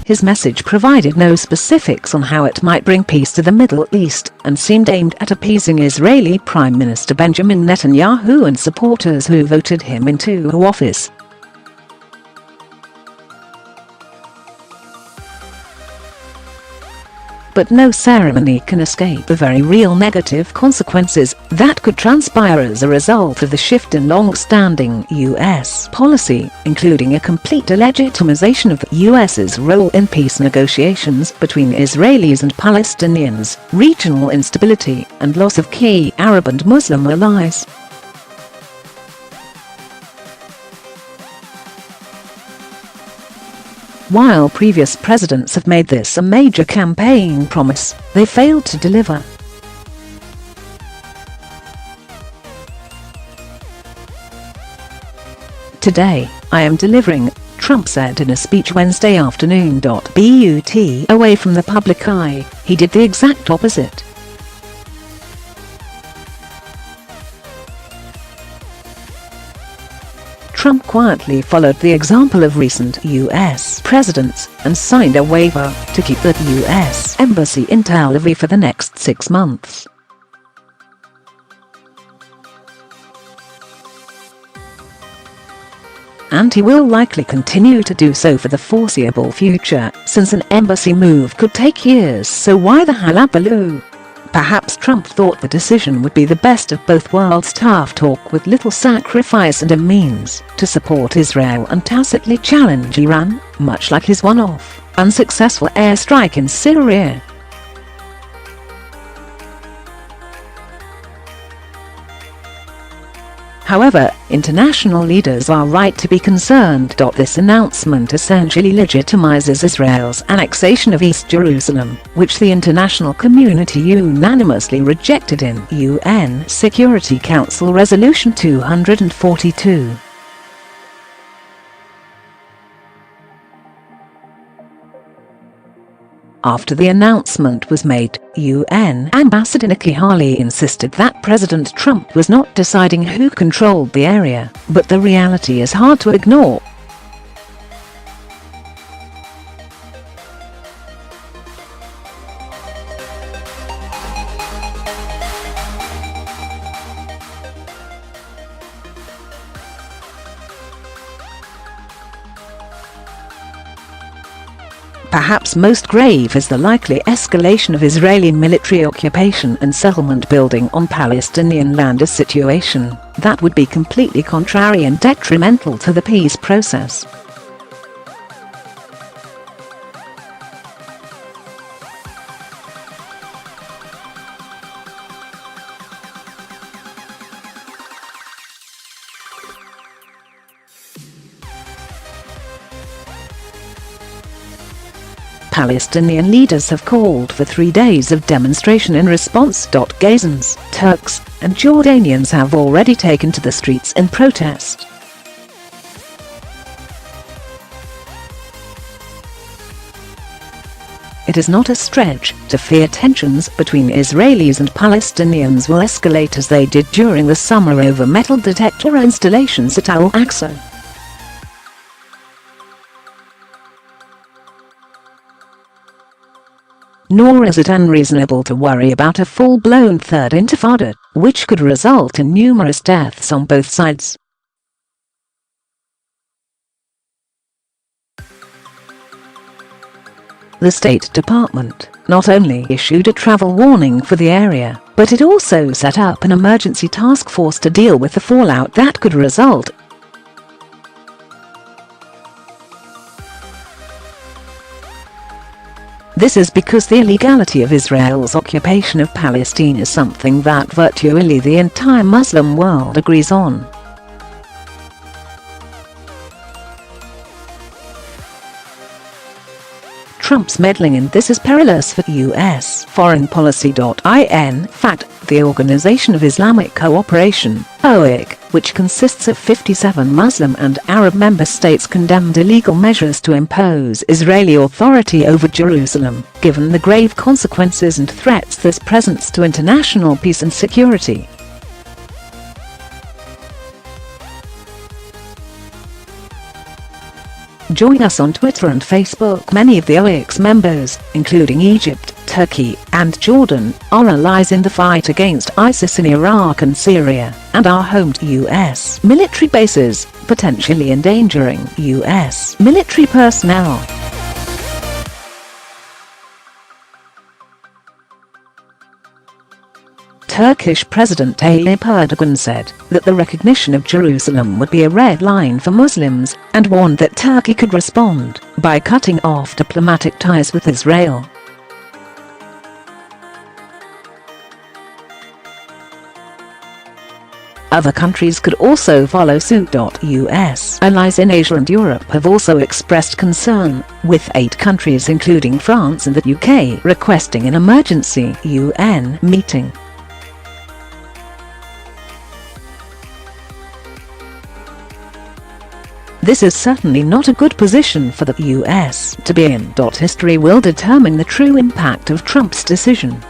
His message provided no specifics on how it might bring peace to the Middle East, and seemed aimed at appeasing Israeli Prime Minister Benjamin Netanyahu and supporters who voted him into office. But no ceremony can escape the very real negative consequences that could transpire as a result of the shift in long-standing US policy, including a complete delegitimization of the US's role in peace negotiations between Israelis and Palestinians, regional instability, and loss of key Arab and Muslim allies. While previous presidents have made this a major campaign promise, they failed to deliver. "Today, I am delivering," Trump said in a speech Wednesday afternoon. But away from the public eye, he did the exact opposite. Trump quietly followed the example of recent US presidents and signed a waiver to keep the US embassy in Tel Aviv for the next 6 months. And he will likely continue to do so for the foreseeable future, since an embassy move could take years. So why the hullaballoo? Perhaps Trump thought the decision would be the best of both worlds: tough talk with little sacrifice and a means to support Israel and tacitly challenge Iran, much like his one-off, unsuccessful airstrike in Syria. However, international leaders are right to be concerned. This announcement essentially legitimizes Israel's annexation of East Jerusalem, which the international community unanimously rejected in UN Security Council Resolution 242. After the announcement was made, UN Ambassador Nikki Haley insisted that President Trump was not deciding who controlled the area, but the reality is hard to ignore. Perhaps most grave is the likely escalation of Israeli military occupation and settlement building on Palestinian land, a situation that would be completely contrary and detrimental to the peace process. Palestinian leaders have called for 3 days of demonstration in response.Gazans. Turks and Jordanians have already taken to the streets in protest. It is not a stretch to fear tensions between Israelis and Palestinians will escalate as they did during the summer over metal detector installations at Aqsa. Nor is it unreasonable to worry about a full-blown third intifada, which could result in numerous deaths on both sides. The State Department not only issued a travel warning for the area, but it also set up an emergency task force to deal with the fallout that could result. This is because the illegality of Israel's occupation of Palestine is something that virtually the entire Muslim world agrees on. Trump's meddling in this is perilous for US foreign policy. In fact, the Organization of Islamic Cooperation, OIC, which consists of 57 Muslim and Arab member states, condemned illegal measures to impose Israeli authority over Jerusalem, given the grave consequences and threats this presents to international peace and security. join us on Twitter and Facebook. Many of the OIC's members, including Egypt, Turkey, and Jordan, are allies in the fight against ISIS in Iraq and Syria, and are home to U.S. military bases, potentially endangering U.S. military personnel. Turkish President Tayyip Erdogan said that the recognition of Jerusalem would be a red line for Muslims, and warned that Turkey could respond by cutting off diplomatic ties with Israel. Other countries could also follow suit. US allies in Asia and Europe have also expressed concern, with 8 countries including France and the UK requesting an emergency UN meeting. This is certainly not a good position for the US to be in. History will determine the true impact of Trump's decision.